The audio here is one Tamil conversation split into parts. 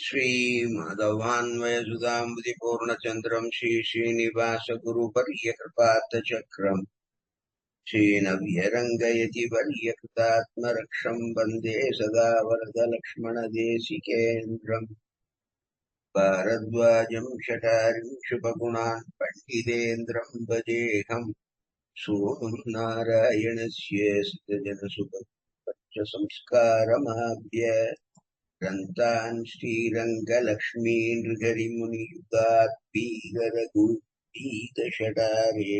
श्रीमाधवान्वयसुधाम्बुधिपूर्णचन्द्रम् श्रीश्रीनिवासगुरुवर्यकृपार्थचक्रम् श्रीनव्यरङ्गयति वर्यकृतात्मरक्षम् वन्दे सदा वरदलक्ष्मणदेशिकेन्द्रम् भारद्वाजम् शठारिम् शुभगुणान् पण्डितेन्द्रम् भजेऽहम् सोऽहम् नारायणस्य संस्कारमाभ्य ग्रन्थान् श्रीरङ्गलक्ष्मीनृहरिमुनियुगात्पीगरगुरुपीतषडारे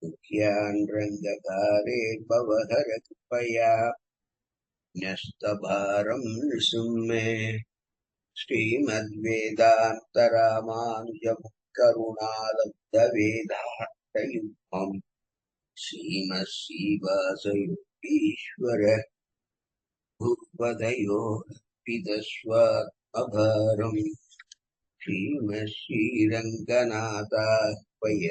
मुख्यान् रङ्गकारे भवहर कृपया न्यस्तभारम् नृसिंहे श्रीमद्वेदान्तरामानुजमुत्करुणालब्धवेदान्तयुग्मम् श्रीमत्श्रीवासयोगीश्वर भूपदयोर्पितस्वात्मभारम् श्रीमश्रीरङ्गनाथाह्वय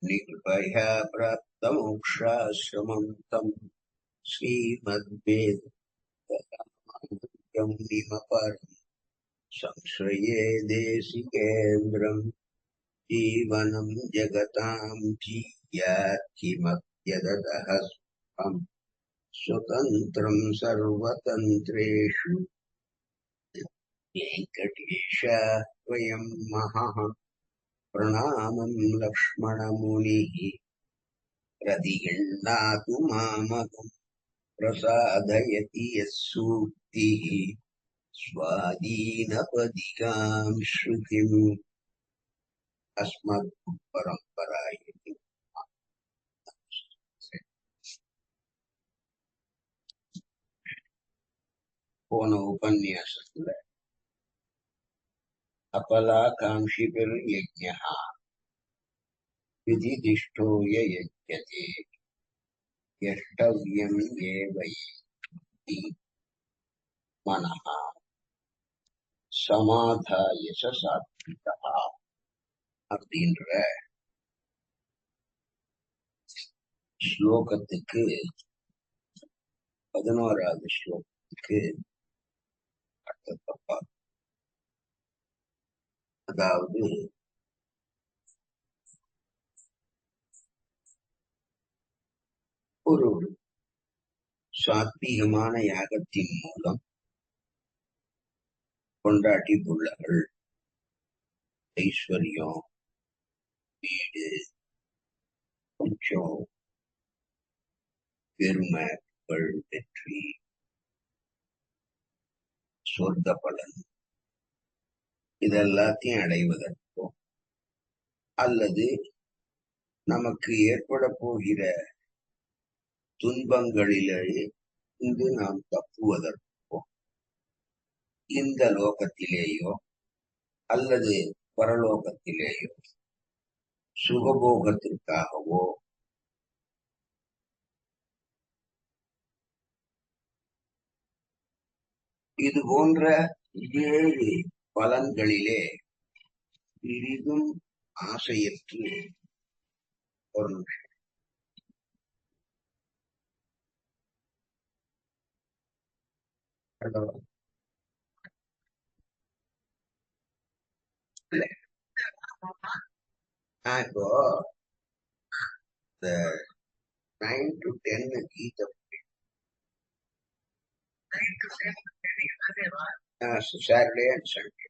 निर्भया प्राप्तमोक्षाश्रमम् तम् श्रीमद्वेदान्तरामानुजम् निमपरम् संश्रये देशिकेन्द्रम् जीवनम् जगताम् जीयात्किमप्यदतः सुखम् स्वतन्त्रम् सर्वतन्त्रेषु वेङ्कटेशाय महः प्रणामम् लक्ष्मणमुनिः प्रतिगृह्णातु मामकम् प्रसादयति यः सूक्तिः स्वाधीनपदिकाम् श्रुतिम् अस्मद्गुरुपरम्परायै போன உபன்யாசத்துல अपलाकाङ्क्षिभिर्यज्ञः विधिदिष्टो यज्ञते यष्टव्यम् एव इति मनः समाधाय सात्विकः அப்படின்ற ஸ்லோகத்துக்கு 11வது ஸ்லோகத்துக்கு அர்த்தத்தை பார்ப்போம். அதாவது ஒரு சாத்வீகமான யாகத்தின் மூலம் கொண்டாட்டி புள்ளகள் ஐஸ்வர்யம் வீடு கொஞ்சம் பெருமை புகழ் வெற்றி சொர்க்க பலன் இதெல்லாத்தையும் அடைவதற்கோ அல்லது நமக்கு ஏற்பட போகிற துன்பங்களிலே இன்று நாம் தப்புவதற்கோ இந்த லோகத்திலேயோ அல்லது பரலோகத்திலேயோ சுகபோகத்திற்காகவோ இது போன்ற 7 பலன்களிலே பெரிதும் ஆசையற்று ஒரு இப்போ 9 to 10 Gita Saturday and Sunday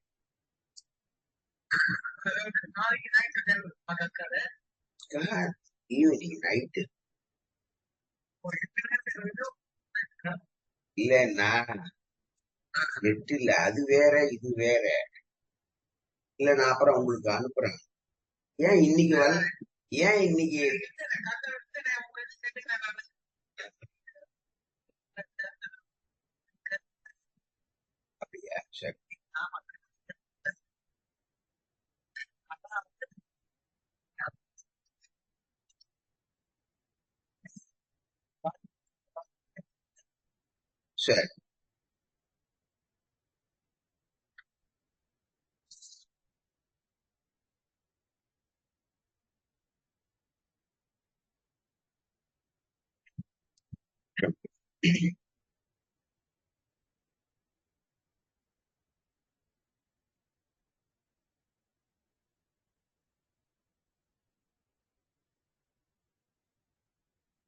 evening night இல்லன்னா நெட் இல்ல, அது வேற இது வேற. இல்ல நான் அப்புறம் உங்களுக்கு அனுப்புறேன். ஏன் இன்னைக்கு அப்படியா? சரி சரி.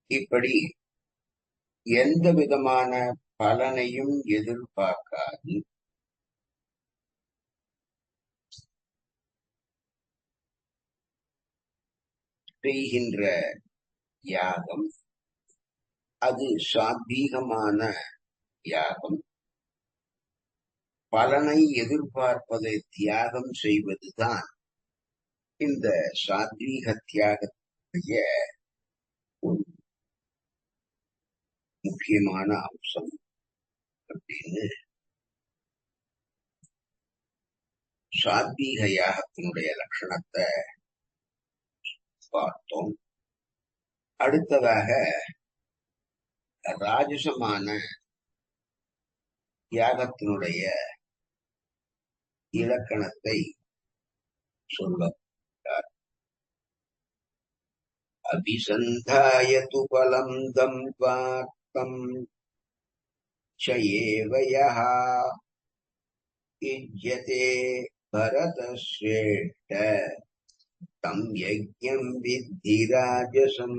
இப்படி எந்த விதமான பலனையும் எதிர்பார்க்காது செய்கின்ற யாகம், அது சாத்வீகமான யாகம். பலனை எதிர்பார்ப்பதை தியாகம் செய்வதுதான் இந்த சாத்வீக தியாகத்துடைய ஒரு முக்கியமான அம்சம் அப்படின்னு சாத்வீக யாகத்தினுடைய லட்சணத்தை பார்த்தோம். அடுத்ததாக ராஜசமான தியாகத்தினுடைய இலக்கணத்தை சொல்ல அபிசந்தாயது பலம் தம்பார்த்தம் சயேவயஹ யுஜ்யதே பரதஸ்ரேஷ்ட தம் யஜ்ஞம் வித்தி ராஜசம்.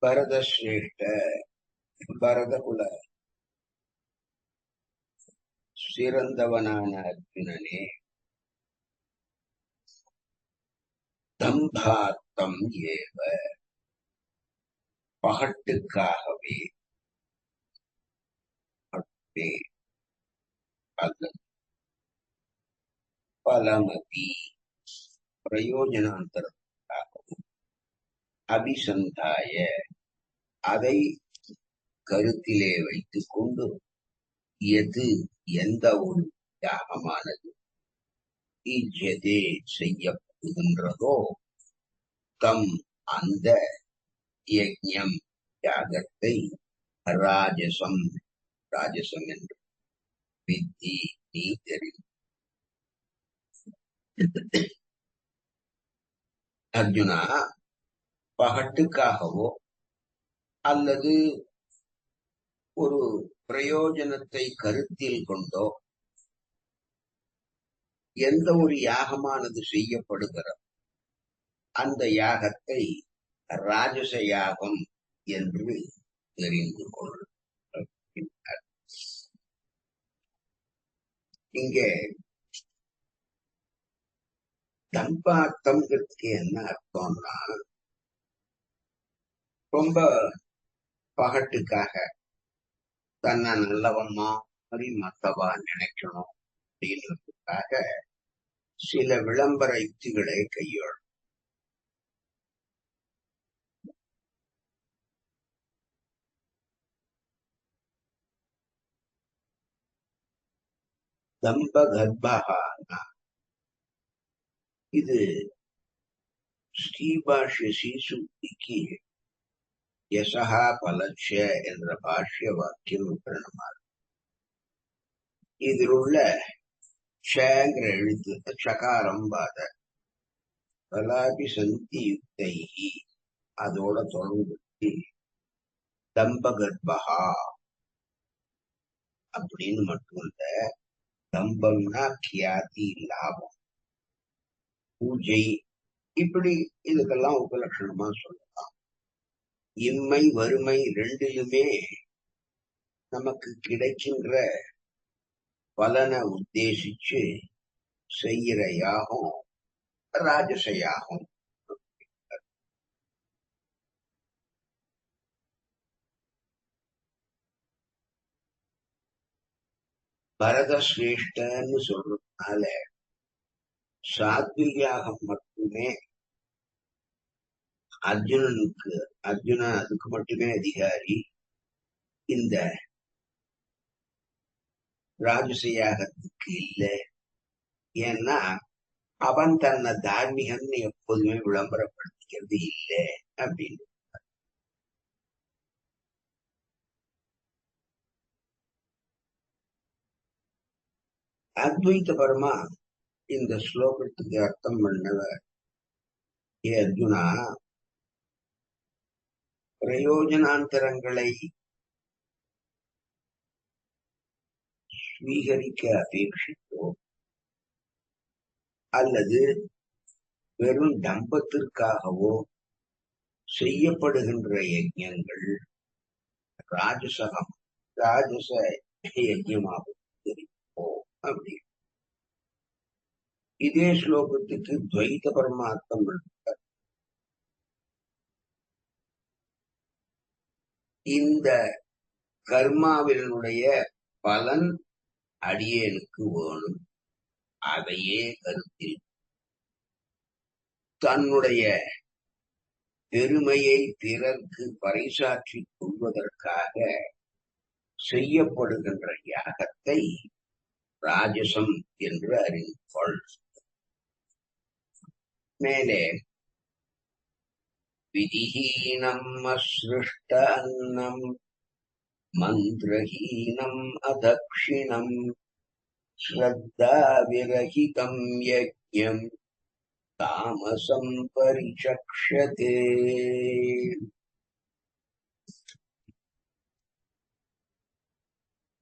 பரதஸ்ரேஷ்ட, பரதகுல சிறந்தவனான அர்ஜுனனே, தம்பார்த்தம் ஏவ பகட்டுக்காகவே அல்லது பலமதி பிரயோஜனாந்தரத்துக்காகவும் அபிசந்தாய அதை கருத்திலே வைத்துக் கொண்டு எது எந்த ஒரு யாகமானது ஈஜ்யதே செய்யப்படுகின்றதோ தம் அந்த யஜ்ஞம் யாகத்தை ராஜசம், ராஜசம் என்று வித்தி நீ தெரிந்து. அர்ஜுனா, பகட்டுக்காகவோ அல்லது ஒரு பிரயோஜனத்தை கருத்தில் கொண்டோ எந்த ஒரு யாகமானது செய்யப்படுகிறது அந்த யாகத்தை ராஜச யாகம் என்று தெரிந்து கொள். இங்கே தம்பார்த்தம்ங்கிறதுக்கு என்ன அர்த்தம்னா, ரொம்ப பகட்டுக்காக தன்னை நல்லவன் மாதிரி மத்தவா நினைக்கணும் அப்படின்றதுக்காக சில விளம்பர யுக்திகளை கையாளும். தம்ப கர்ப்பகானா இது ஸ்ரீபாஷ்ய சீசுக்திக்கு யசஹா பலட்ச என்ற பாஷ்ய வாக்கியம் உபரணமாக இதில் உள்ள ஷங்கிற எழுத்து சகாரம் பாத பலாபி சந்தி யுக்தை அதோட தொடர்ந்து தம்ப கர்ப்பகா அப்படின்னு மட்டும் இல்ல, தம்பம்னா கியாதி, லாபம், பூஜை, இப்படி இதுக்கெல்லாம் உபலட்சணமா சொல்லலாம். இம்மை வறுமை ரெண்டிலுமே நமக்கு கிடைக்கின்ற பலனை உத்தேசிச்சு செய்கிற யாகம் ராஜச யாகம். பரத சிரேஷ்டன்னு சொல்றதுனால சாத்விகாகம் மட்டுமே அர்ஜுன அதுக்கு மட்டுமே அதிகாரி. இந்த ராஜச யாகத்துக்கு இல்லை. ஏன்னா அவன் தன்னை தார்மீகம்னு எப்போதுமே விளம்பரப்படுத்திக்கிறது இல்லை அப்படின்னு. அத்வைத பரமா இந்த ஸ்லோகத்துக்கு அர்த்தம் பண்ணவர், ஏ அர்ஜுனா, பிரயோஜனாந்தரங்களை ஸ்வீகரிக்க அபேட்சித்தோ அல்லது வெறும் டம்பத்திற்காகவோ செய்யப்படுகின்ற யஜ்ஞங்கள் ராஜசகம் ராஜச யஜ்ஞமாகும் தெரியும். அப்படி இதே ஸ்லோகத்துக்கு துவைத பரமார்த்தம் இருக்கு. இந்த கர்மாவினுடைய பலன் அடியேனுக்கு வேணும், அதையே கருத்தில் தன்னுடைய பெருமையை பிறர்க்கு பறைசாற்றிக் கொள்வதற்காக செய்யப்படுகின்ற யாகத்தை ராஜசம் என்று அறிந்துகொள். மேலே விதிஹீனம் அஸ்ருஷ்ட அன்னம் மந்திரஹீனம் அதக்ஷிணம் ஸ்ரத்தா விரஹிதம் யஜ்ஞம் தாமசம் பரிசக்ஷதே.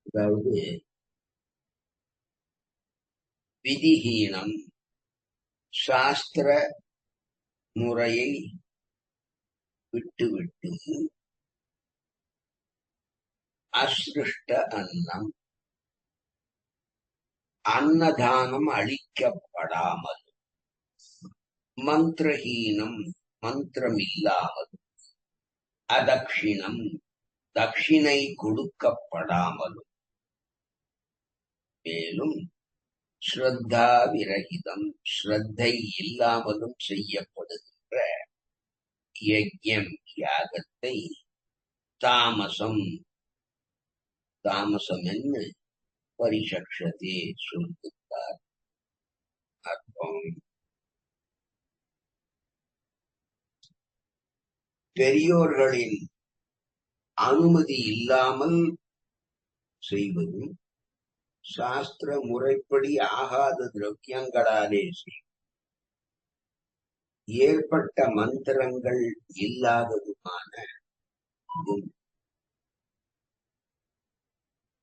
அதாவது விதிஹீனம் சாஸ்திர முறையை விட்டுவிட்டு அஸ்ருஷ்ட அன்னம் அன்னதானம் அளிக்கப்படாமல், மந்திரஹீனம் மந்திரமில்லாமல், அதக்ஷிணம் தட்சிணை கொடுக்கப்படாமலும், மேலும் ஸ்ரத்தா விரகிதம் ஸ்ரத்தை இல்லாமலும் செய்யப்படுகின்ற யஜ்யம் யாகத்தை தாமசம் தாமசம் என்று பரிசக்ஷதே சொல்லுகிறார். அர்த்தம், பெரியோர்களின் அனுமதி இல்லாமல் செய்வதும் சாஸ்திர முறைப்படி ஆகாத திரவியங்களாலே ஏற்பட்ட மந்திரங்கள் இல்லாததுமான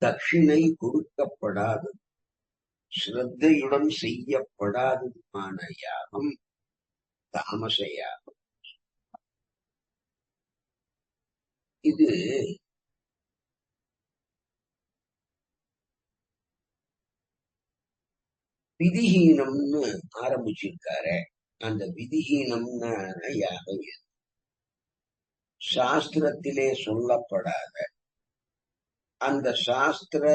தட்சிணை கொடுக்கப்படாதது ஸ்ரத்தையுடன் செய்யப்படாததுமான யாகம் தாமச யாகம். இது விதிஹீனம்னு ஆரம்பிச்சிருக்காரு. அந்த விதிஹீனம்னு யாகம் சாஸ்திரத்திலே சொல்லப்படாத அந்த சாஸ்திர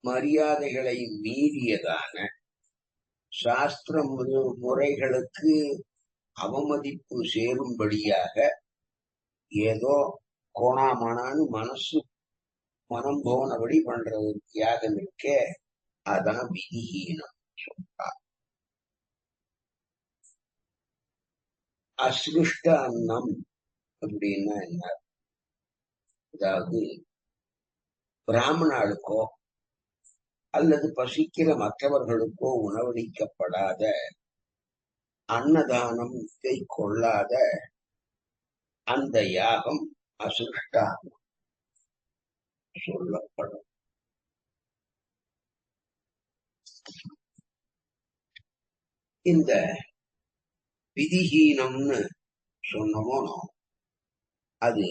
மரியாதைகளை மீறியதான சாஸ்திர முறைகளுக்கு அவமதிப்பு சேரும்படியாக ஏதோ கோணாமணான்னு மனம் போனபடி பண்றது யாகம் இருக்கே, அதான் விதிஹீனம் சொல்றார். அஸ்ருஷ்ட அன்னம் அப்படின்னா என்ன? அதாவது பிராமணாளுக்கோ அல்லது பசிக்கிற மற்றவர்களுக்கோ உணவளிக்கப்படாத அன்னதானம் கொள்ளாத அந்த யாகம் அசுஷ்டாகம் சொல்லப்படும். இந்த விதிஹீனம்னு சொன்னமோ அது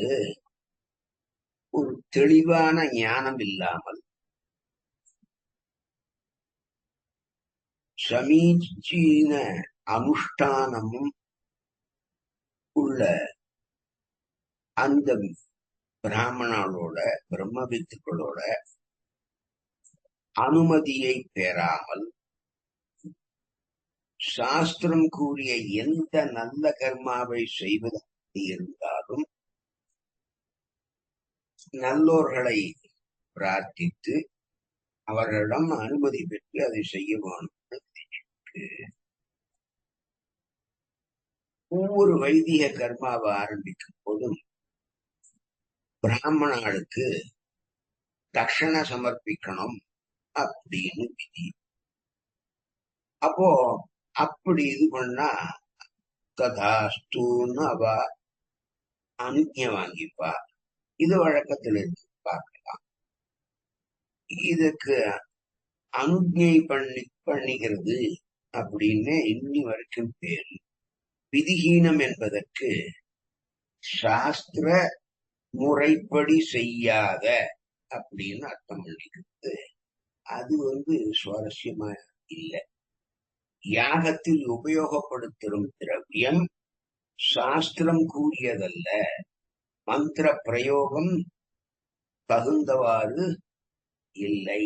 ஒரு தெளிவான ஞானம் இல்லாமல் சமீச்சீன அனுஷ்டானமும் உள்ள அந்த பிராமணர்களோட பிரம்மவித்துக்களோட அனுமதியை பெறாமல் சாஸ்திரம் கூறிய எந்த நல்ல கர்மாவை செய்வதாக இருந்தாலும் நல்லோர்களை பிரார்த்தித்து அவர்களிடம் அனுமதி பெற்று அதை செய்ய வேண்டும். ஒவ்வொரு வைதிக கர்மாவை ஆரம்பிக்கும் போதும் பிராமணர்களுக்கு தட்சண சமர்ப்பிக்கணும் அப்படின்னு விதி. அப்போ அப்படி இது பண்ணா ததாஸ்தூன்னு அவ அனுஜ்ஞை வாங்கிப்பா. இது வழக்கத்தில் இருந்து பார்க்கலாம். இதுக்கு அனுஜ்ஞை பண்ணிக்கிறது அப்படின்னு இன்னி வரைக்கும் பேரு. விதிஹீனம் என்பதற்கு சாஸ்திர முறைப்படி செய்யாத அப்படின்னு அர்த்தம் பண்ணிக்கிறது. அது சுவாரஸ்யமா இல்லை. யாகத்தில் உபயோகப்படுத்தும் திரவியம் சாஸ்திரம் கூறியதல்ல, மந்திர பிரயோகம் தகுந்தவாறு இல்லை,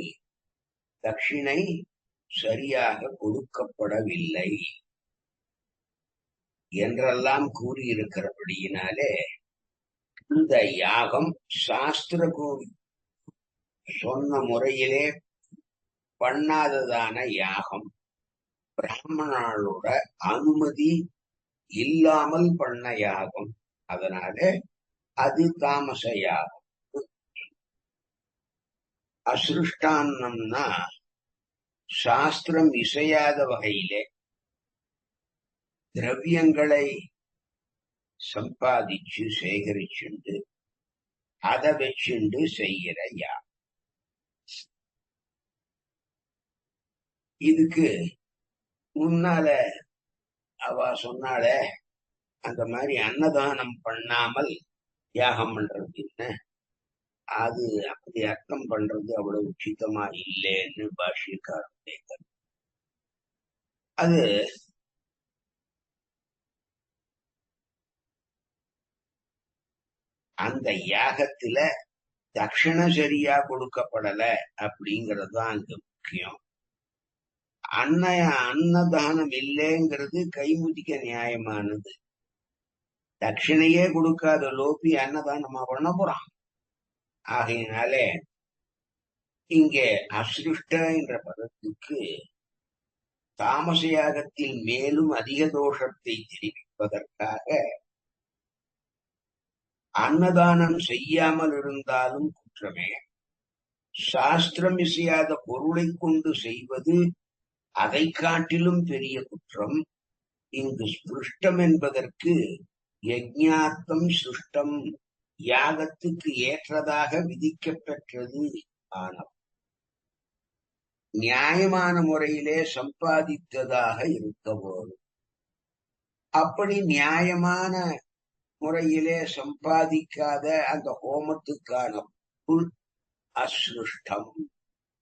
தட்சிணை சரியாக கொடுக்கப்படவில்லை என்றெல்லாம் கூறியிருக்கிறபடியினாலே இந்த யாகம் சாஸ்திர சொன்ன முறையிலே பண்ணாததான யாகம், பிராமணனோட அனுமதி இல்லாமல் பண்ண யாகம், அதனால அது தாமச யாகம். அசிருஷ்டான்னம்னா சாஸ்திரம் இசையாத வகையிலே திரவியங்களை சம்பாதிச்சு சேகரிச்சுண்டு அதை வச்சுண்டு செய்கிற யாகம். இதுக்கு முன்னால அவ சொன்னால அந்த மாதிரி அன்னதானம் பண்ணாமல் யாகம் பண்றது என்ன, அது அப்படி அர்த்தம் பண்றது அவ்வளவு உச்சிதமா இல்லைன்னு பாஷ்யக்காரர். அது அந்த யாகத்துல தட்சண சரியா கொடுக்கப்படல அப்படிங்கறதுதான் அங்க முக்கியம். அன்னதானம் இல்லைங்கிறது கைமுதிக்க நியாயமானது. தட்சிணையே கொடுக்காத லோபி அன்னதானமா பண்ண போறான். ஆகையினாலே இங்கே அசிருஷ்ட என்ற பதத்துக்கு தாமச யாகத்தில் மேலும் அதிக தோஷத்தை தெரிவிப்பதற்காக அன்னதானம் செய்யாமல் இருந்தாலும் குற்றமே, சாஸ்திரம் இசையாத பொருளை கொண்டு செய்வது அதை காட்டிலும் பெரிய குற்றம். இங்கு ஸ்பிருஷ்டம் என்பதற்கு யஜ்ஞார்த்தம் சிருஷ்டம், யாகத்துக்கு ஏற்றதாக விதிக்கப்பெற்றது ஆனது, நியாயமான முறையிலே சம்பாதித்ததாக இருக்க போதும். அப்படி நியாயமான முறையிலே சம்பாதிக்காத அந்த ஹோமத்துக்கான பொருள் அசிருஷ்டம்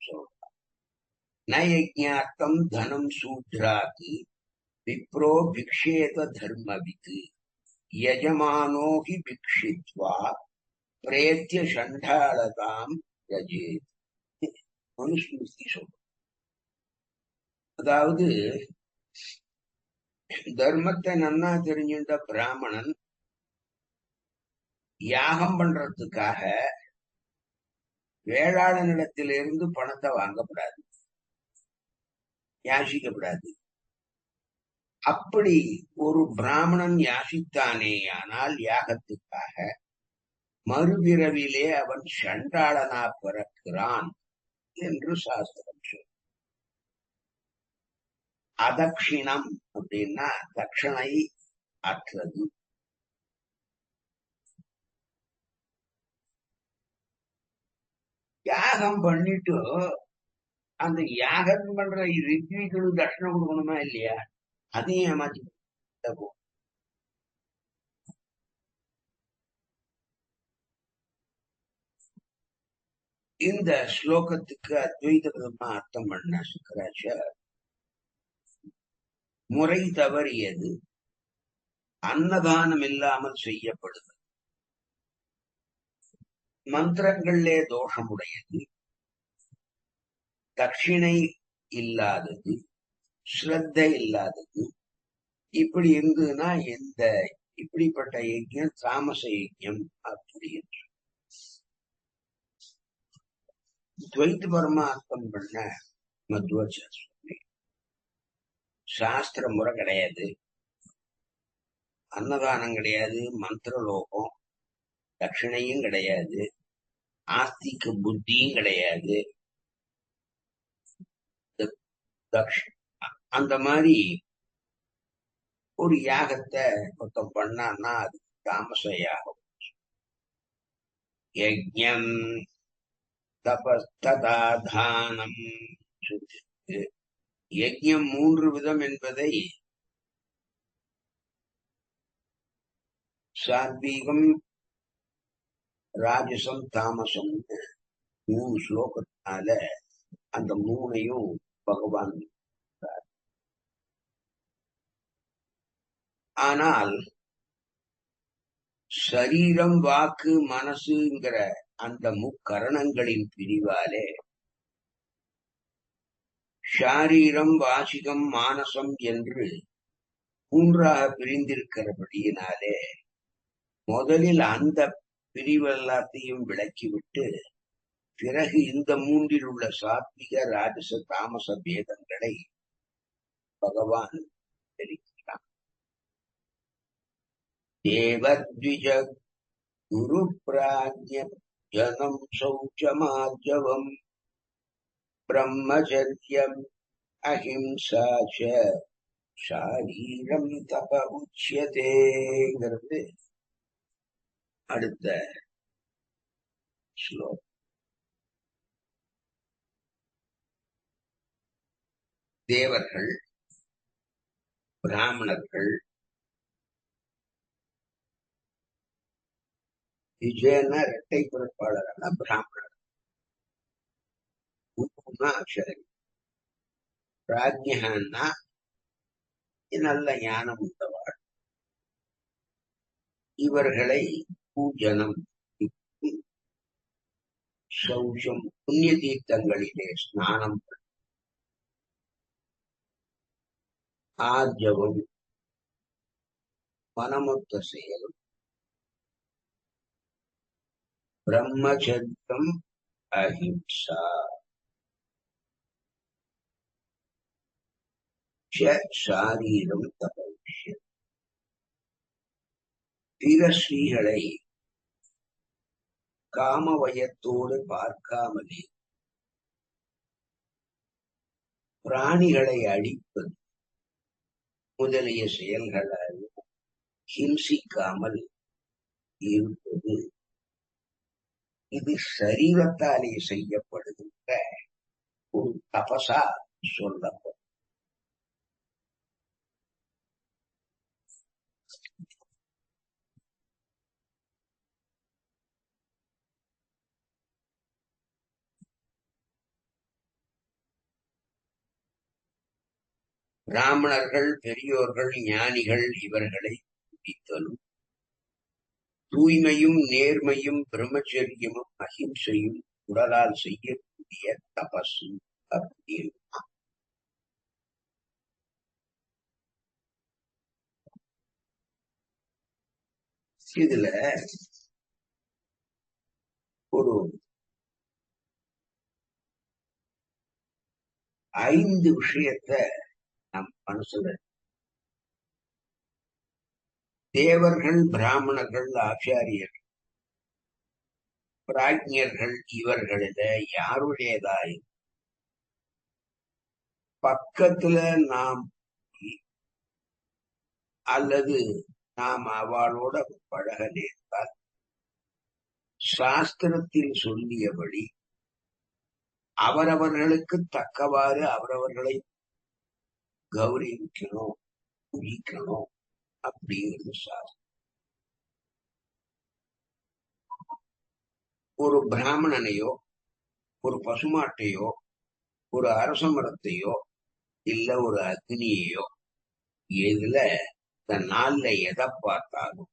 சொல்றார். நயஜ்ஞார்த்தம் தனம் சூத்ராதி விப்ரோ பிக்ஷேத தர்மவித் யஜமானோ ஹி பிக்ஷித்வா பிரேத்திய சண்டாளதாம் ரஜேத். மனுஸ்மிருதி சொல்ற. அதாவது தர்மத்தை நன்னா தெரிஞ்சின்ற பிராமணன் யாகம் பண்றதுக்காக வேளாளனிடத்திலிருந்து பணத்தை வாங்கப்படாது, யாசிக்கப்படாது. அப்படி ஒரு பிராமணன் யாசித்தானேயானால் யாகத்துக்காக மறுபிறவிலே அவன் சண்டாளனா பிறக்கிறான் என்று சாஸ்திரம் சொல். அதக்ஷிணம் அப்படின்னா தட்சணை அற்றது. யாகம் பண்ணிட்டு அந்த யாகம் பண்ற ரித்விக்கு தட்சணை கொடுக்கணுமா இல்லையா, அதையும் ஏமாத்தி இந்த ஸ்லோகத்துக்கு அத்வைத விதமா அர்த்தம் பண்ண சுக்கராச்சார், முறை தவறியது அன்னதானம் இல்லாமல் செய்யப்படுது, மந்திரங்களிலே தோஷமுடையது, தட்சிணை இல்லாதது, ஸ்ரத்தை இல்லாதது. இப்படி இருந்ததுன்னா எந்த இப்படிப்பட்ட யஜ்யம் தாமச யஜ்யம் அப்படி என்று துவைத்து பரமார்த்தம் பண்ண மத்வாச்சாரிய சாஸ்திர முறை கிடையாது, அன்னதானம் கிடையாது, மந்திரலோகம் தட்சிணையும் கிடையாது, ஆஸ்திக புத்தியும் கிடையாது. அந்த மாதிரி ஒரு யாகத்தை மொத்தம் பண்ணான்னா அது தாமச யாகம். யஜ்ஞம் தபஸ்ததாதானம் சொல்லிருக்கு. யஜ்யம் 3 விதம் என்பதை சாத்வீகம், ராஜசம், தாமசம் 3 ஸ்லோகத்தினால அந்த 3ஐயும் பகவான். ஆனால் சரீரம், வாக்கு, மனசுங்கிற அந்த முக்கரணங்களின் பிரிவாலே ஷாரீரம், வாசிகம், மானசம் என்று 3ஆக பிரிந்திருக்கிறபடியினாலே முதலில் அந்த பிரிவெல்லாத்தையும் விளக்கிவிட்டு பிறகு இந்த 3இல் உள்ள சாத்விக, ராஜச, தாமச பேதங்களை பகவான் தெரிவிக்கிறான். தேவத்விஜ குரு பிராஜ்ய ஜனம் சௌச்சமார்ஜவம் பிரம்மச்சரியம் அஹிம்சா ஷாரீரம் தப உச்சியதேங்கிறது அடுத்த ஸ்லோகம். தேவர்கள், பிராமணர்கள், விஜயன இரட்டை பிறப்பாளரான பிராமணர், அக்ஷரம், பிராஜ்யன்னா நல்ல ஞானம் உண்டவாள். இவர்களை பூஜனம், சௌச்சம், புண்ணிய தீர்த்தங்களிலே ஸ்நானம், ஆர்ஜவம், மனமொத்த செயல், பிரம்மச்சரியம், அஹிம்சா ஷாரீரம் தபவிஷ்யம். பிற ஸ்ரீகளை காமவயத்தோடு பார்க்காமலே பிராணிகளை அழிப்பது முதலிய செயல்களால் ஹிம்சிக்காமல் இருப்பது, இது சரீரத்தாலே செய்யப்படுகின்ற ஒரு தபசா சொல்லப்படும். பிராமணர்கள், பெரியோர்கள், ஞானிகள் இவர்களை துதித்தலும், தூய்மையும் நேர்மையும் பிரம்மச்சரியமும் அஹிம்சையும் உடலால் செய்யக்கூடிய தபசு அப்படின்னு. இதுல ஒரு 5 விஷயத்தை நம் மனசுல, தேவர்கள், பிராமணர்கள், ஆச்சாரியர்கள், பிராஜ்ஞர்கள் இவர்களில யாருடையதாய் பக்கத்துல நாம் அல்லது நாம் அவளோட பழக நேர்ந்தால் சாஸ்திரத்தில் சொல்லியபடி அவரவர்களுக்கு தக்கவாறு அவரவர்களை கௌரவிக்கணும், பூஜிக்கணும் அப்படிங்கிறது சாஸ்திரம். ஒரு பிராமணனையோ, ஒரு பசுமாட்டையோ, ஒரு அரச மரத்தையோ, இல்ல ஒரு அக்னியையோ, எதுல இந்த நாள்ல எதை பார்த்தாலும்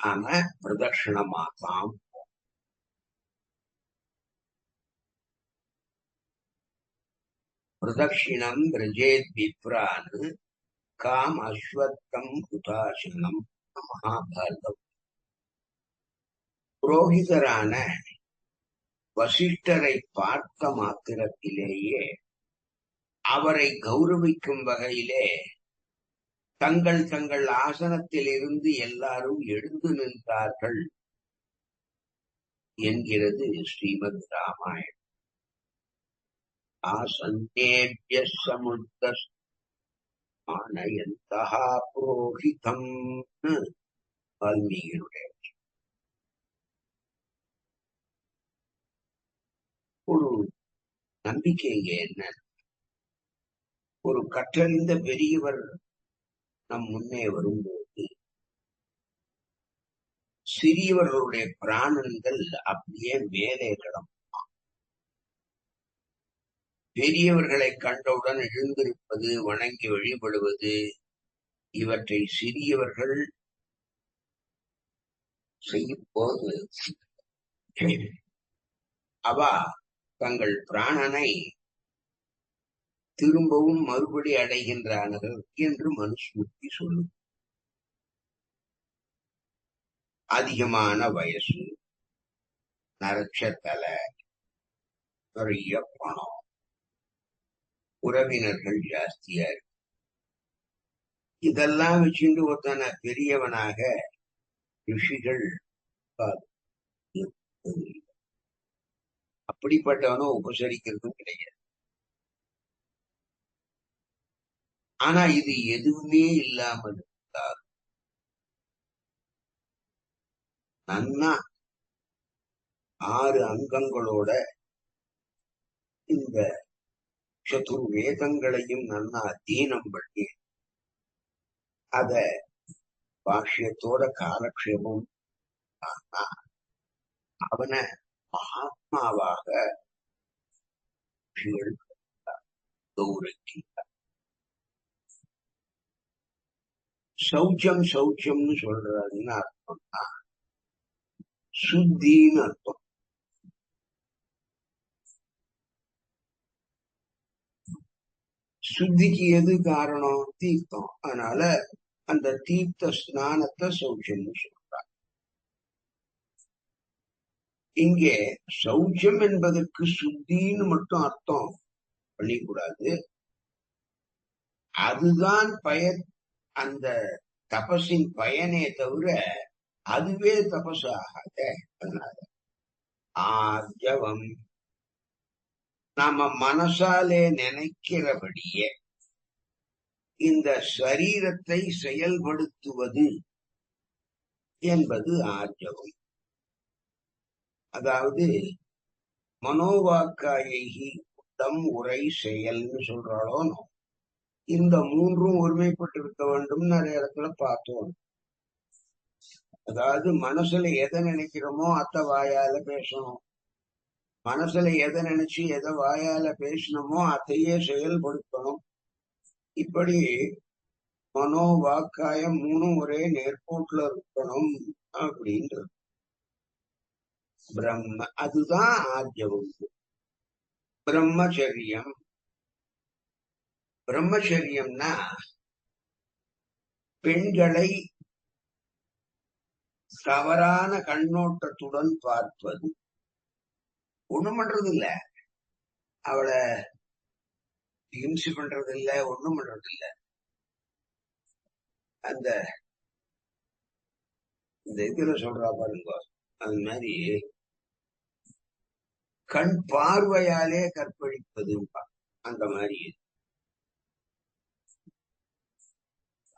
ஆனா பிரதட்சிணமாத்தான். பிரதட்சிணம் பிரஜேத் விப்ரான் காம் அஸ்வத்தம் உதாசனம் மகாபாரதம். புரோகிதரான வசிஷ்டரை பார்த்த மாத்திரத்திலேயே அவரை கௌரவிக்கும் வகையிலே தங்கள் தங்கள் ஆசனத்தில் இருந்து எல்லாரும் எழுந்து நின்றார்கள் என்கிறது ஸ்ரீமத் ராமாயணம். ஆசன்னேபிய சமுத்தஸ்மானயந்தஹா புரோஹிதம் வால்மீகியுடைய ஒரு நம்பிக்கை. இங்க என்ன, ஒரு கற்றறிந்த பெரியவர் நம் முன்னே வரும்போது சிறியவர்களுடைய பிராணங்கள் அப்படியே மேலே கிளம்பும். பெரியவர்களை கண்டவுடன் எழுந்திருப்பது, வணங்கி வழிபடுவது, இவற்றை சிறியவர்கள் செய்யும் போது அவ தங்கள் பிராணனை திரும்பவும் மறுபடி அடைகின்றார்கள் என்று மனுஸ்மிருதி சொல்லும். அதிகமான வயசு, நரட்சத்தலை, நிறைய பணம், உறவினர்கள் ஜாஸ்தியா இருக்கு, இதெல்லாம் வச்சுட்டு ஒருத்தனை பெரியவனாக ரிஷிகள் அப்படிப்பட்டவனும் உபசரிக்கிறதும் கிடையாது. ஆனா இது எதுவுமே இல்லாமல் இருந்தால் நன்னா 6 அங்கங்களோட இந்த சதுர்வேதங்களையும் நன்னா அத்தியனம் பண்ணி அத பாஷ்யத்தோட காலக்ஷேபம் அவனை மகாத்மாவாக கௌரவிக்கிறார். சௌச்சம் சௌச்சம்னு சொல்றாருன்னு அர்த்தம்னா சுத்தின்னு அர்த்தம். சுத்திக்கு எது காரணம்? தீர்த்தம். அதனால அந்த தீர்த்த ஸ்நானத்தை சௌச்சம்னு சொல்றார். இங்கே சௌச்சம் என்பதற்கு சுத்தின்னு மட்டும் அர்த்தம் பண்ணிக்கூடாது. அதுதான் அந்த தபசின் பயனே தவிர அதுவே தபசு ஆகாத. அதனால ஆர்ஜவம் நாம மனசாலே நினைக்கிறபடியே இந்த சரீரத்தை செயல்படுத்துவது என்பது ஆர்ஜவம். அதாவது மனோவாக்காயகி உடம் உரை செயல்னு சொல்றாளோ, இந்த 3ம் ஒருமைப்பட்டு இருக்க வேண்டும் நிறைய இடத்துல பார்த்தோம். அதாவது மனசுல எதை நினைக்கிறோமோ அத வாயால பேசணும், மனசுல எதை நினைச்சு எதை வாயால பேசணுமோ அதையே செயல்படுத்தணும். இப்படி மனோவாக்காயம் 3ம் ஒரே நேர்கோட்டுல இருக்கணும் அப்படின்றது பிரம்ம. அதுதான் ஆர்ஜவம். பிரம்மச்சரியம். பிரம்மச்சரியம்னா பெண்களை தவறான கண்ணோட்டத்துடன் பார்ப்பது. ஒண்ணும் பண்றது இல்ல, அவளை ஹிம்சி பண்றது இல்ல, ஒண்ணும் பண்றது இல்ல. அந்த இந்த இதுல சொல்றா பாருங்க, அது மாதிரி கண் பார்வையாலே கற்பழிப்பது அந்த மாதிரி.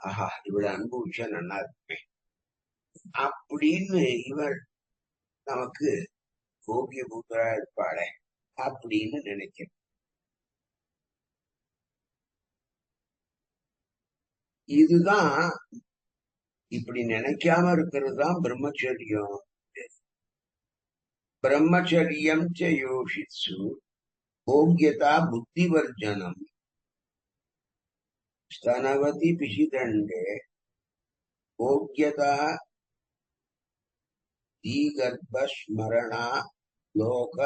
ஆஹா, இவளை அனுபவிச்சா நல்லா இருப்பேன் அப்படின்னு இவள் நமக்கு கோபிய பூத்தரா இருப்பாளே அப்படின்னு நினைக்கிறேன். இதுதான், இப்படி நினைக்காம இருக்கிறது தான் பிரம்மச்சரியம். பிரம்மச்சரியம் ச யோஷித்சு போக்யதா புத்திவர்ஜனம் ஸ்தனவதி பிஷிதண்டே போக்யதா தீகர்ப்பஸ்மரணா லோக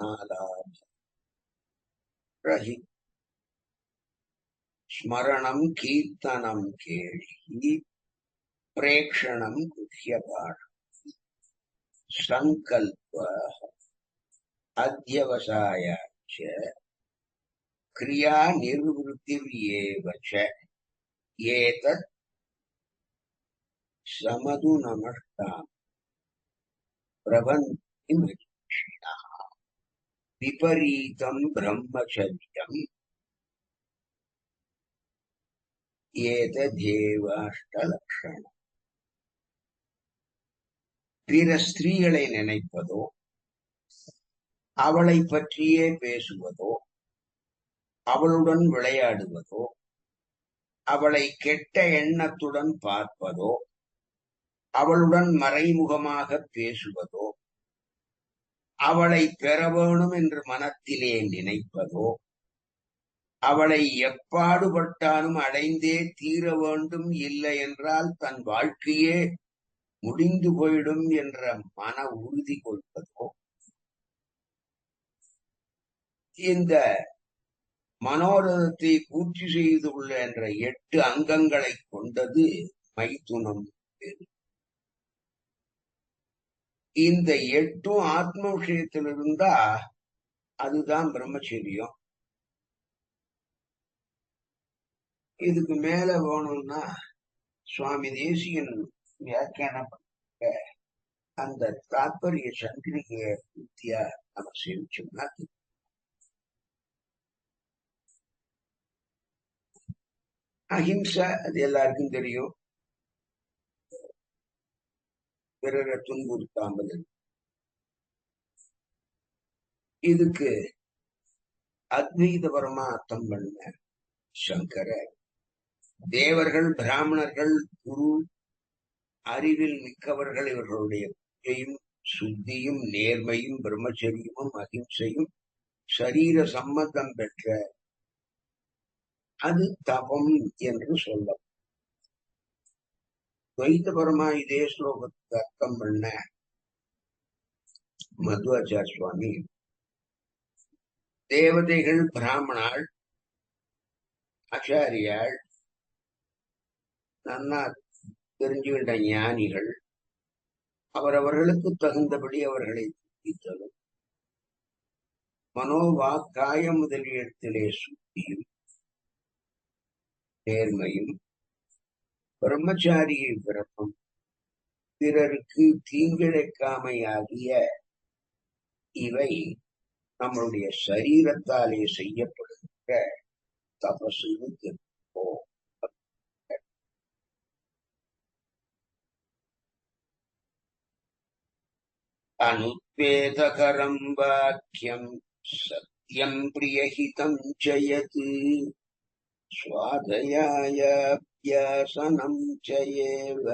நாலாபி ஸ்மரணம் கீர்த்தனம் கேளி பிரேக்ஷணம் குஹ்யபாடம் சங்கல்ப அத்யவசாயாச்ச கிரியா நிர்வృతిர்யேவச ஏதத் சமது நமஷ்டாம் பிரபந்தி மகிஷிணா விபரீதம் பிரம்மச்சரியம் ஏததேவாஷ்டலக்ஷணம். பிற ஸ்திரீகளை நினைப்பதோ அவளை பற்றியே பேசுவதோ அவளுடன் விளையாடுவதோ, அவளை கெட்ட எண்ணத்துடன் பார்ப்பதோ, அவளுடன் மறைமுகமாக பேசுவதோ, அவளை பெற வேணும் என்று மனத்திலே நினைப்பதோ, அவளை எப்பாடுபட்டாலும் அடைந்தே தீர வேண்டும், இல்லை என்றால் தன் வாழ்க்கையே முடிந்து போயிடும் என்ற மன உறுதி கொள்வதோ, இந்த மனோரதத்தை பூர்த்தி செய்துள்ள என்ற 8 அங்கங்களை கொண்டது மைதுனம். இந்த 8ம் ஆத்ம விஷயத்தில் இருந்தா அதுதான் பிரம்மச்சரியம். இதுக்கு மேல வேணும்னா சுவாமி தேசிகன் வியாக்கியானம் பண்ண அந்த தாற்பரிய சந்திரிகைய வித்தியா நம்ம சேமிச்சோம்னா, அஹிம்சை அது எல்லாருக்கும் தெரியும். பிறரை துன்புறுத்தாமல். இதுக்கு அத்வைத பரமார்த்தம் பண்ண சங்கரர் தேவர்கள், பிராமணர்கள், குரு, அறிவில் மிக்கவர்கள் இவர்களுடைய பூஜையும் சுத்தியும் நேர்மையும் பிரம்மச்சரியமும் அஹிம்சையும் சரீர சம்பந்தம் பெற்ற அது தபம் என்று சொல்ல. துவைத்தபரமா இதே ஸ்லோகத்துக்கு அர்த்தம் பண்ண மத்வாச்சார சுவாமி, தேவதைகள், பிராமணாள், ஆச்சாரியாள், நன்னா தெரிஞ்சுகின்ற ஞானிகள் அவரவர்களுக்கு தகுந்தபடி அவர்களை தூக்கித்தரும். மனோவாக்காய முதலிய இடத்திலே சுத்தியும் நேர்மையும் பிரம்மச்சாரியை பிறப்பும் பிறருக்கு தீங்கிழைக்காமையாகிய இவை நம்மளுடைய சரீரத்தாலே செய்யப்படுகின்ற தபசுன்னு தெரிவிப்போம். அனுத்வேதகரம் வாக்கியம் சத்யம் பிரியஹிதம் ஜயத் ஸ்வாதயாயாப்யாசனம் ஜயேவ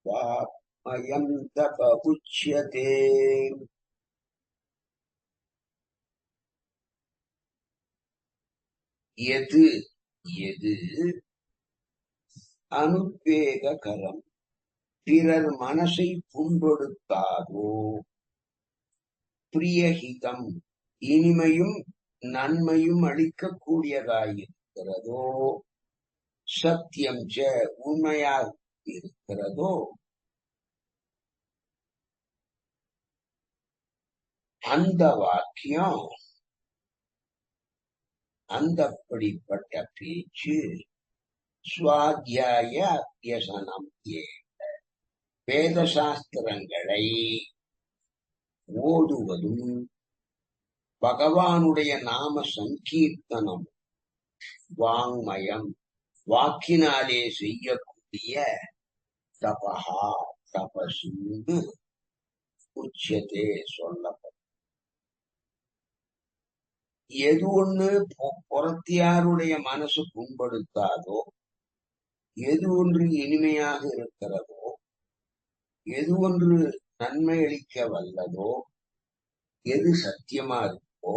வாக்மயம் தப உச்யதே. எது எது அனுத்வேககரம் பிறர் மனசை புண்படுத்தாதோ, பிரியஹிதம் இனிமையும் நன்மையும் அளிக்கக்கூடியதாயிருக்கிறதோ, சத்தியம் ச உண்மையாக இருக்கிறதோ, அந்த வாக்கியம், அந்தப்படிப்பட்ட பேச்சு சுவாத்தியாய அபியசனம் வேத சாஸ்திரங்களை ஓதுவதும் பகவானுடைய நாம சங்கீர்த்தனம் வாங்மயம் வாக்கினாலே செய்யக்கூடிய தபஹா தபசுன்னு உச்சத்தே சொல்லப்படும். எது ஒண்ணு புறத்தியாருடைய மனசு புண்படுத்தாதோ, எது ஒன்று இனிமையாக இருக்கிறதோ, எது ஒன்று நன்மை அளிக்க வல்லதோ, எது சத்தியமா இருக்கோ,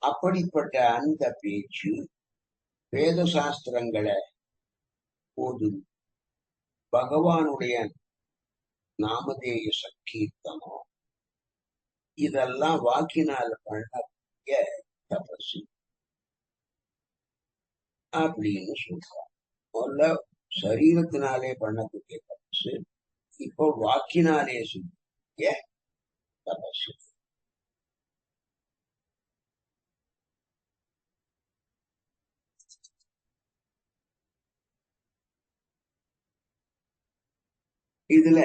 அப்படிப்பட்ட அந்த பேச்சு வேத சாஸ்திரங்களை போது பகவானுடைய நாமதேய சங்கீர்த்தனம் இதெல்லாம் வாக்கினால் பண்ணக்கூடிய தபசு அப்படின்னு சொல்றாங்க. முதல்ல சரீரத்தினாலே பண்ணக்கூடிய தபசு, இப்போ வாக்கினாலே சொல்லக்கூடிய தபசு. இதுல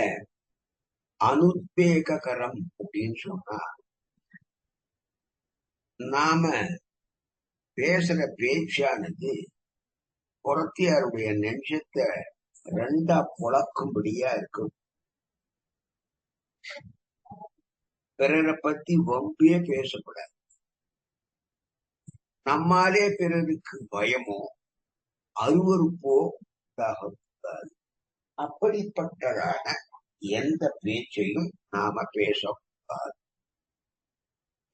அனுத்வேகரம் அப்படின்னு சொன்னா, நாம பேசுற பேச்சானது புறத்தியாருடைய நெஞ்சத்தை 2ஆ புழக்கும்படியா இருக்கும். பிறரை பத்தி வம்பியே பேசக்கூடாது. நம்மாலே பிறருக்கு பயமோ அருவருப்போ உண்டாகக்கூடாது. அப்படிப்பட்டதான எந்த பேச்சையும் நாம பேசக்கூடாது.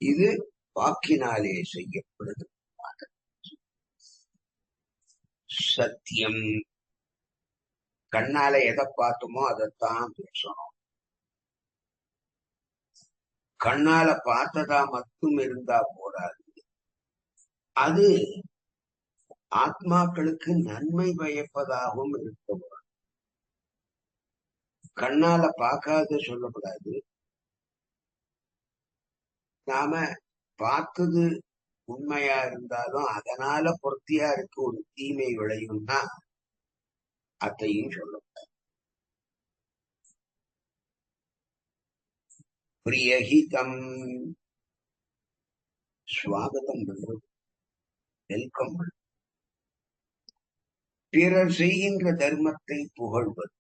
இது வாக்கினாலே செய்யப்படுது. சத்தியம், கண்ணால எதை பார்த்தோமோ அதைத்தான் பேசணும். கண்ணால பார்த்ததா மட்டும் இருந்தா போராது. அது ஆத்மாக்களுக்கு நன்மை பயப்பதாகவும் இருக்க. கண்ணால பார்க்காத சொல்லக்கூடாது. நாம பார்த்தது உண்மையா இருந்தாலும் அதனால பொருத்தியாருக்கு ஒரு தீமை விளையும்னா அதையும் சொல்லக்கூடாது. பிரியஹிதம், சுவாகதம் பண்றது, வெல்கம் பண்றது, பிறர் செய்கின்ற தர்மத்தை புகழ்வது.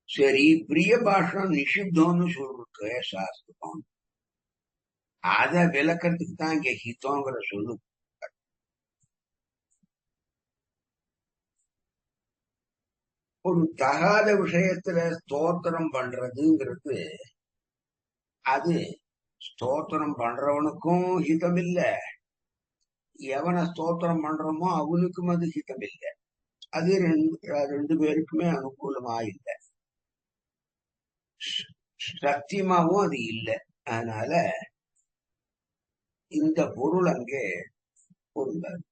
சரி, பிரிய பாஷம் நிஷித்தம்னு சொல்லிருக்கு சாஸ்திரம். அதை விளக்கத்துக்கு தான் இங்க ஹிதங்கிற சொல்லு. ஒரு தகாத விஷயத்துல ஸ்தோத்திரம் பண்றதுங்கிறது அது ஸ்தோத்திரம் பண்றவனுக்கும் ஹிதம் இல்ல, எவனை ஸ்தோத்திரம் பண்றோமோ அவனுக்கும் அது ஹிதம் இல்லை. அது ரெண்டு பேருக்குமே அனுகூலமா இல்லை, சத்தியமாவும் அது இல்லை. அதனால இந்த பொருள் அங்கே பொருந்தாது.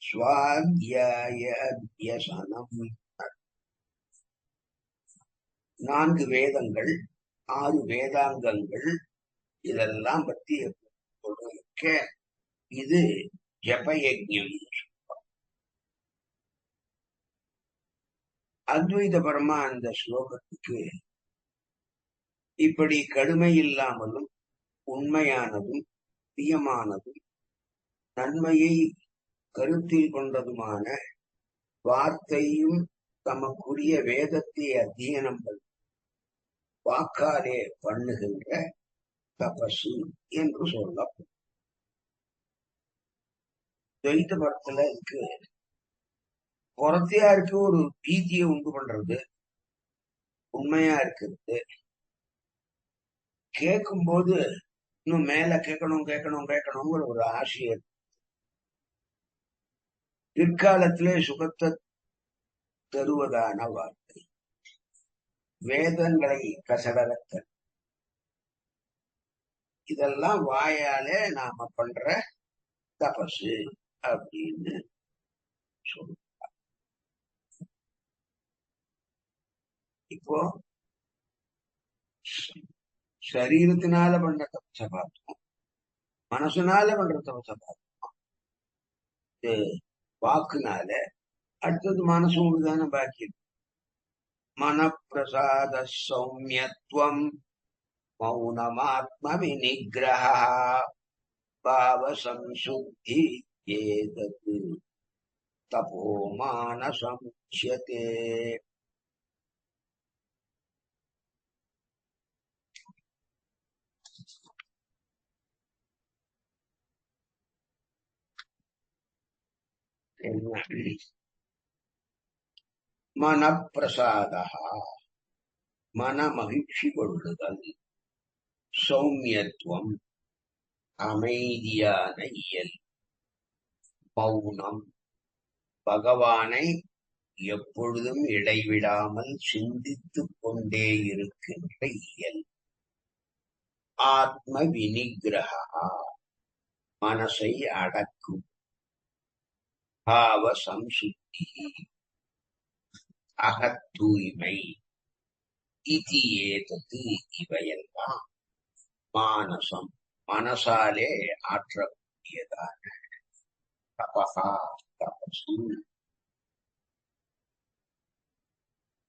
ஸ்வாத்தியாய அபியசனம், 4 வேதங்கள், 6 வேதாங்கங்கள், இதெல்லாம் பத்தி சொல்றதுக்க இது ஜபயஜ்யம். அத்வைத பரமா அந்த ஸ்லோகத்துக்கு இப்படி கடுமை இல்லாமலும் உண்மையானதும் பிரியமானதும் நன்மையை கருத்தில் கொண்டதுமான வார்த்தையும் தமக்குரிய வேதத்தை அத்தியனம் வாக்காலே பண்ணுகின்ற தபசு என்று சொல்லப்படும். துவைத்த படத்துல இருக்கு, புறத்தையாருக்கு ஒரு பீதியை உண்டு பண்றது, உண்மையா இருக்கிறது, கேட்கும் போது இன்னும் மேல கேட்கணும் கேட்கணும் கேட்கணுங்கிற ஒரு ஆசையை, பிற்காலத்திலே சுகத்தை தருவதான வார்த்தை, வேதங்களை கசடரத்த, இதெல்லாம் வாயாலே நாம பண்ற தபசு அப்படின்னு சொல்லுவோம். இப்போ சரீரத்தினால பண்ற தபச பார்த்தோம், மனசுனால பண்ற தபச பார்த்தோம், வாக்குனால. அடுத்தது மனசு ஒண்ணுதானே பாக்கி. மனப்பிரசாத சௌமியத்துவம் மௌனமாத்ம விநிகிரஹ பாவ சம்சுத்தி ஏதது தபோமான சமுச்யதே. மனப்பிரசாத, மன மகிழ்ச்சி கொள்ளுதல், சௌமியத்துவம் அமைதியான இயல், மௌனம் பகவானை எப்பொழுதும் இடைவிடாமல் சிந்தித்துக் கொண்டே இருக்கின்ற இயல், ஆத்ம விநிகிரஹா மனசை அடக்கும், பாவ சம்சுத்தி அகத்தூய்மை, இதி ஏதது இவையெல்லாம் மானசம் மனசாலே ஆற்றக்கூடியதான தபஹா தபசு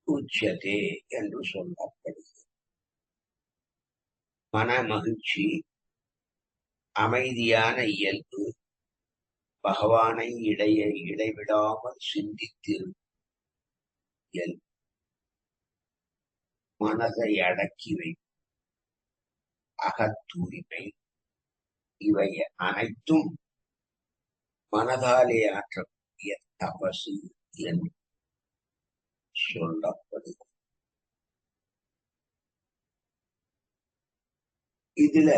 உச்சதே என்று சொல்லப்படுகிறது. மன மகிழ்ச்சி, அமைதியான இயல்பு, பகவானை இடைவிடாமல் சிந்தித்திரு, மனதை அடக்கி வை, அகத்தூய்மை, இவை அனைத்தும் மனதாலே ஆற்றக்கூடிய தபசு என்று சொல்லப்படுகிறது. இதுல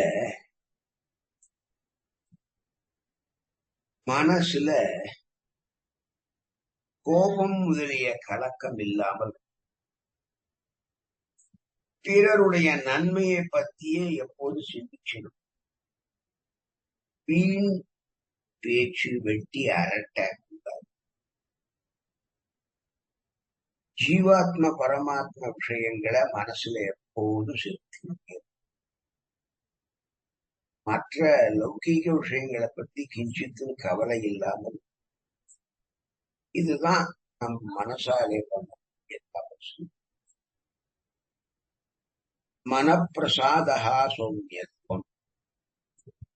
மனசுல கோபம் முதலிய கலக்கம் இல்லாமல் பிறருடைய நன்மையை பற்றியே எப்போது சிந்திக்கணும். வீண் பேச்சு வெட்டி அரட்ட கூடாது. ஜீவாத்ம பரமாத்ம விஷயங்களை மனசுல எப்போது சேர்த்து, மற்ற லௌகீக விஷயங்களை பத்தி கிஞ்சித்தும் கவலை இல்லாமல், இதுதான் நம் மனசாலே பண்ணக்கூடிய தபசு. மனப்பிரசாதா சௌமியத்துவம்,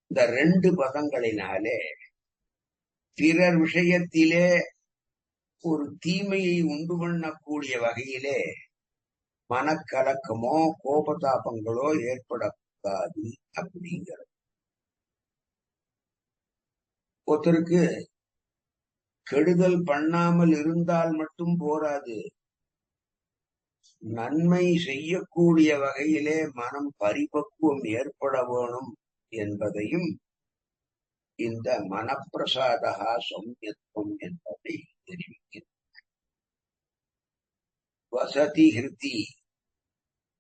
இந்த 2 பதங்களினாலே பிறர் விஷயத்திலே ஒரு தீமையை உண்டு பண்ணக்கூடிய வகையிலே மனக்கலக்கமோ கோபதாபங்களோ ஏற்படக்கூடாது அப்படிங்கிறது. ஒருத்தருக்கு கெடுதல் பண்ணாமல் இருந்தால் மட்டும் போராது, நன்மை செய்யக்கூடிய வகையிலே மனம் பரிபக்குவம் ஏற்பட வேணும் என்பதையும் இந்த மனப்பிரசாதா சௌமியத்துவம் என்பதை தெரிவிக்கிறது. வசதி ஹிருதி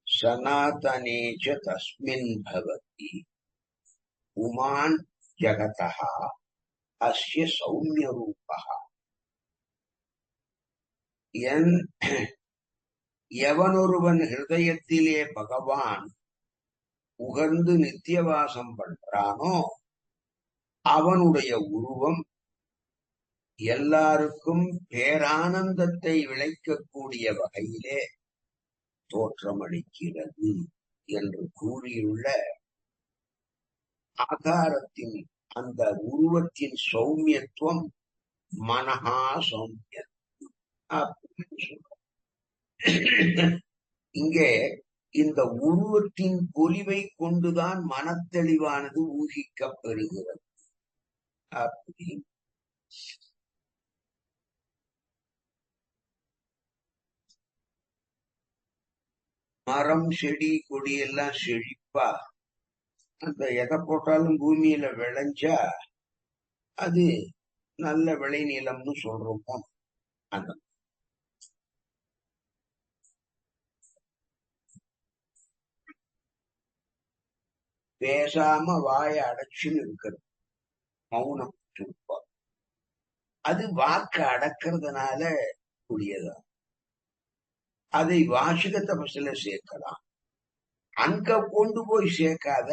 சனாதனேச்ச தஸ்மின் பவதி உமான் ஜகதா அஸ்ய சௌமிய ரூபா. எவனொருவன் ஹிருதயத்திலே பகவான் உகர்ந்து நித்தியவாசம் பண்றானோ அவனுடைய உருவம் எல்லாருக்கும் பேரானந்தத்தை விளைக்கக்கூடிய வகையிலே தோற்றமளிக்கிறது என்று கூறியுள்ள ஆகாரத்தின் அந்த உருவத்தின் சௌமியத்துவம் மனஹா சௌமியத்துவம் அப்படின்னு சொல்றோம். இங்கே இந்த உருவத்தின் பொலிவை கொண்டுதான் மனத்தெளிவானது ஊகிக்கப் பெறுகிறது. அப்படி மரம் செடி கொடி எல்லாம் செழிப்பா அந்த எதை போட்டாலும் பூமியில விளைஞ்சா அது நல்ல விளைநிலம்னு சொல்றோம். அந்த பேசாம வாய அடைச்சுன்னு இருக்கிறது, மௌனம் இருப்பா, அது வாக்க அடக்கிறதுனால கூடியதான். அதை வாசிக தபசுல சேர்க்கலாம். அங்க கொண்டு போய் சேர்க்காத,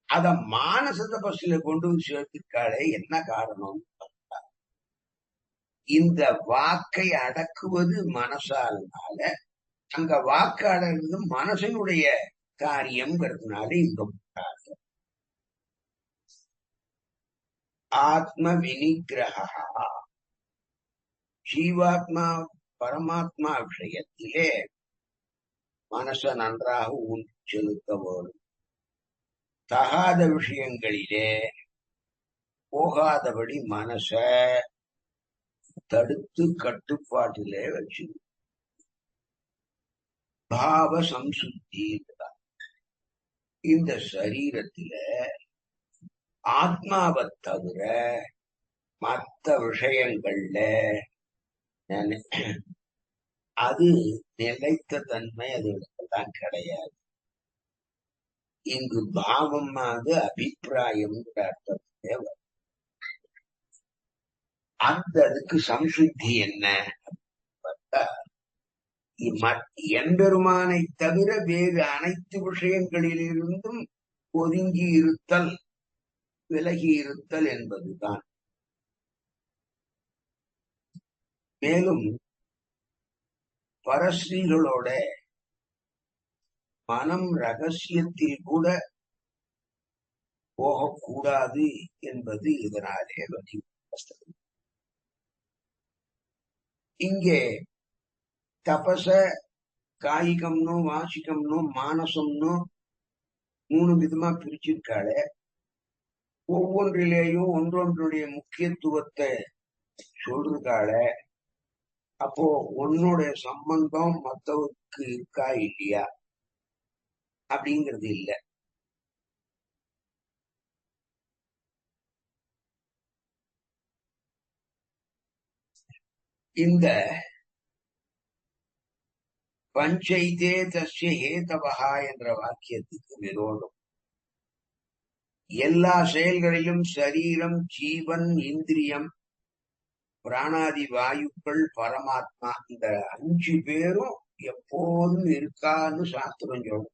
அத மானச தபசுல கொண்டு போய் சேர்த்திருக்காளே, என்ன காரணம்? இந்த வாக்கை அடக்குவது மனசாலனால, அங்க வாக்கு அடங்குறது மனசனுடைய காரியம்ங்கிறதுனால இங்க போட்டாங்க. ஆத்ம வினிகிரகா, ஜீவாத்மா பரமாத்மா விஷயத்திலே மனச நன்றாக ஊன்றி செலுத்த வேண்டும். தகாத விஷயங்களிலே போகாதபடி மனச தடுத்து கட்டுப்பாட்டிலே வச்சு பாவ சம்சுத்தி. இந்த சரீரத்தில ஆத்மாவை தவிர மற்ற விஷயங்கள்ல அது நிலைத்த தன்மை அதுதான் கிடையாது. இங்கு பாவமாவது அபிப்பிராயம் அர்த்தத்திலே வரும். அந்த அதுக்கு சம்சுத்தி என்ன பார்த்தா, எம்பெருமானை தவிர வேறு அனைத்து விஷயங்களிலிருந்தும் ஒதுங்கி இருத்தல், விலகி இருத்தல் என்பதுதான். மேலும் பரஸ்ரீகளோட மனம் ரகசியத்தில் கூட போகக்கூடாது என்பது இதனாலே வலியுறுத்தப்பட்டது. இங்கே தபச காய்கம்னு வாசிக்கம்னு மானசம்னு 3 விதமா பிரிச்சிருக்காளே. ஒவ்வொன்றிலேயும் ஒன்றொன்றுடைய முக்கியத்துவத்தை சொல்றாளே. அப்போ உன்னுடைய சம்பந்தம் மத்தவருக்கு இருக்கா இல்லையா அப்படிங்கிறது இல்ல. இந்த பஞ்சைதே தஸ்ய ஹேதவஹா என்ற வாக்கியத்துக்கு விரோதம். எல்லா செயல்களிலும் சரீரம், ஜீவன், இந்திரியம், பிராணாதி வாயுக்கள், பரமாத்மா, இந்த 5 பேரும் எப்போதும் இருக்கான்னு சாஸ்திரம் சொல்லும்.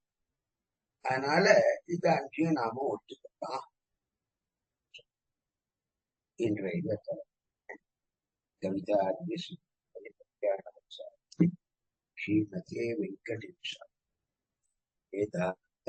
அதனால இது 5 நாம ஒத்துக்கலாம் என்ற இதை கவிதா ஸ்ரீமதே வெங்கடேஷ வேதாந்த